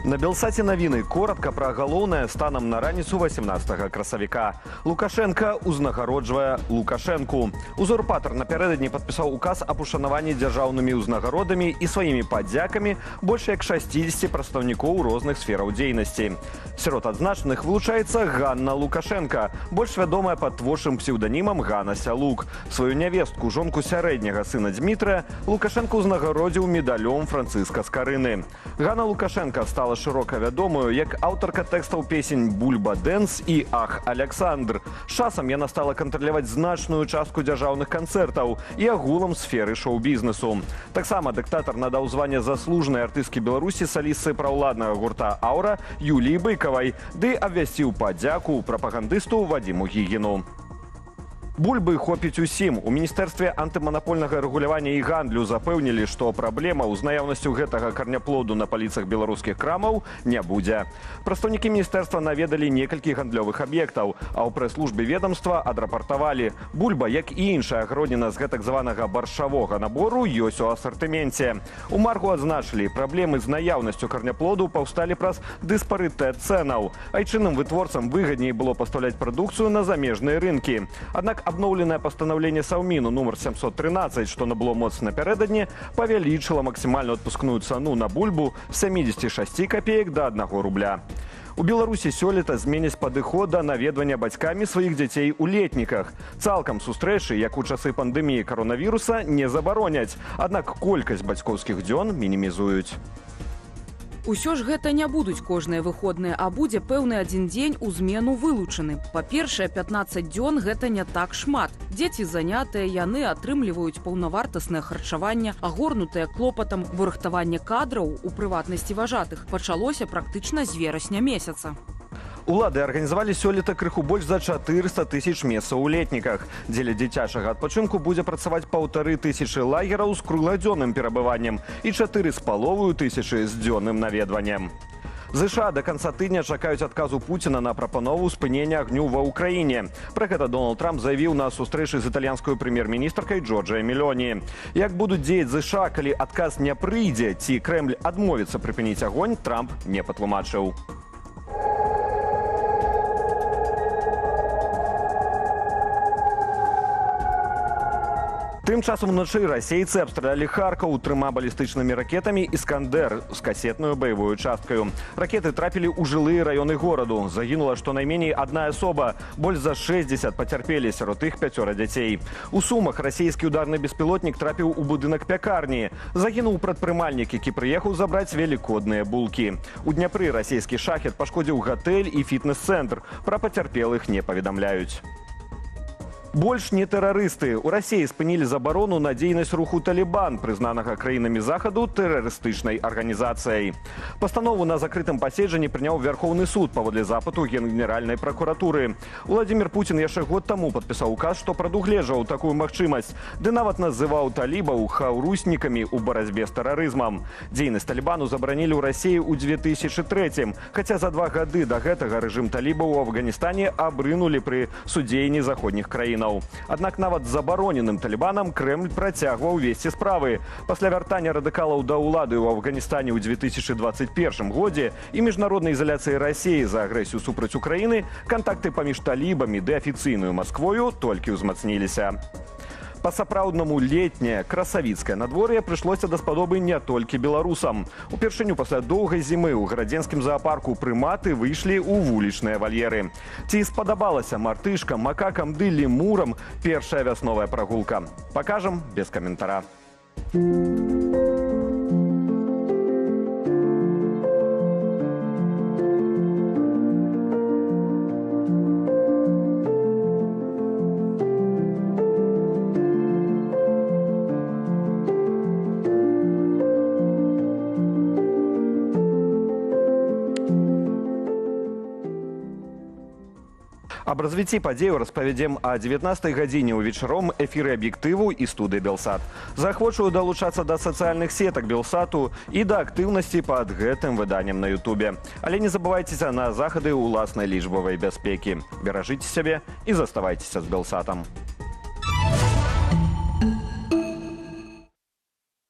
На Белсаце навіны коротко пра галоўнае станам на раніцу 18 красавіка. Лукашенко узнагароджвае Лукашенку. Узурпатар напярэдадні падпісаў указ аб ушанаванні дзяржаўнымі ўзнагародамі і сваімі падзякамі больш як 60 прадстаўнікоў розных сфераў дзейнасці. Сярод адзначаных вылучаецца Ганна Лукашенко, больш вядомая пад творчым псеўданімам Ганна Сялук. Сваю нявестку, жонку сярэдняга сына Дмітрыя, Лукашенко ўзнагародзіў медалём Францыска Скарыны. Ганна Лукашенко стала шырока вядомую як аўтарка тэкстаў песень «Бульба Дэнс» і «Ах, Александр». З часам яна стала кантраляваць значную частку дзяржаўных канцэртаў і агулам сферы шоу-бізнесу. Таксама дыктатар надаў званне заслужанай артысткі Беларусі салістцы праўладнага гурта «Аура» Юліі Быкавай, ды абвясціў падзяку прапагандысту Вадзіму Гігіну. Бульбы хопіць усім. У Міністэрстве антыманапольнага рэгулявання і гандлю запэўнілі, што праблемаў з наяўнасцю гэтага карняплоду на паліцах беларускіх крамаў не будзе. Прадстаўнікі міністэрства наведалі некалькі гандлёвых аб'ектаў, а ў прэс-службе ведамства адрапартавалі. Бульба, як і іншая агродніна з гэтак званага баршавога набору, ёсць у асартыменце. У маргу адзначылі, праблемы з наяўнасцю карняплоду паўсталі праз дыспарытэт цэнаў. Айчынным вытворцам выгадней было пастаўляць прадукцыю на замежныя рынкі. Аднак абноўленае пастанаўленне Саўміну нумар 713, што набыло моц напярэдадні, павялічыла максімальную адпускную цану на бульбу з 76 копеек да 1 рубля. У Беларусі сёлета зменяць падыход да наведвання бацькамі сваіх дзяцей у летніках. Цалкам сустрэчы, як у часы пандэміі каронавіруса, не забароняць, аднак колькасць бацькоўскіх дзён мінімізуюць. Усё ж гэта не будуць кожныя выходныя, а будзе пэўны адзін дзень у змену вылучаны. Па-першае, 15 дзён гэта не так шмат. Дзеці занятыя, яны атрымліваюць паўнавартаснае харчаванне, агорнутае клопатам. Вырыхтаванне кадраў, у прыватнасці важатых, пачалося практычна з верасня месяца. Улады арганізавалі сёлета крыху больш за 400 тысяч месцаў у летніках. Дзеля дзіцячага адпачынку будзе працаваць 1500 лагераў з кругладзённым перабываннем і 4500 з дзённым наведваннем. ЗША до канца тыдня чакаюць адказу Пуціна на прапанову спынення агню ва ўкраіне. Пра гэта Дональд Трамп заявіў на сустрэчы з італьянскай прэм'ер-міністркай Джорджай Мелоні. Як будуць дзеяць ЗША, калі адказ не прыйдзе, ці Крэмль адмовіцца прыпыніць агонь, Трамп не патлумачыў. Тым часам уночы расейцы абстралялі Харкаў 3 балістычнымі ракетамі «Іскандер» з касетную баявую часткаю. Ракеты трапілі ў жылыя раёны гораду. Загінула штонайменей адна асоба. Больш за 60 пацярпелі, сярод іх 5 дзяцей. У Сумах расійскі ударны беспілотнік трапіў у будынак пякарні. Загінуў прадпрымальнік, які прыехаў забраць велікодныя булкі. У Дняпры расійскі шахет пашкодзіў гатэль і фітнес-цэнтр. Пра пацярпелых не паведамляюць. Больш не тэрарысты. У Расіі спынілі забарону на дзейнасць руху «Талібан», прызнанага краінамі Захаду тэрарыстычнай арганізацыяй. Пастанову на закрытым паседжанні прыняў Вярхоўны суд паводле запыту Генеральнай пракуратуры. Уладзімір Пуцін яшчэ год таму падпісаў указ, што прадугледжваў такую магчымасць, ды нават называў талібаў хаўруснікамі ў барацьбе з тэрарызмам. Дзейнасць «Талібану» забаранілі ў Расіі ў 2003-м, хаця за 2 гады да гэтага рэжым талібаў у Афганістане абрынулі пры судзейні заходніх краінаў. Аднак нават забароненым талібанам Крэмль працягваў весці справы. Пасля вяртання радыкалаў да ўлады ў Афганістане ў 2021 годзе і міжнароднай ізаляцыі Расіі за агрэсію супраць Украіны, кантакты паміж талібамі ды афіцыйную Масквою толькі ўзмацніліся. Па-сапраўднаму летняе красавіцкае надвор'е прыйшлося даспадобы не толькі беларусам. Упершыню пасля доўгай зімы ў гарадзенскім заапарку прыматы выйшлі ў вулічныя вальеры. Ці спадабалася мартышкам, макакам ды лемурам першая вясновая прагулка? Пакажам без каментара. Аб развіцці падзею распавядзем о 19 гадзіне ў вечаром эфіры аб'ектыву і студыі Белсат. Заахвочваю далучацца да сацыяльных сетак Белсату і да актыўнасці пад гэтым выданнем на Ютубе. Але не забывайцеся на захады ўласнай лічбавай бяспекі. Беражыце сябе і заставайцеся з Белсатам.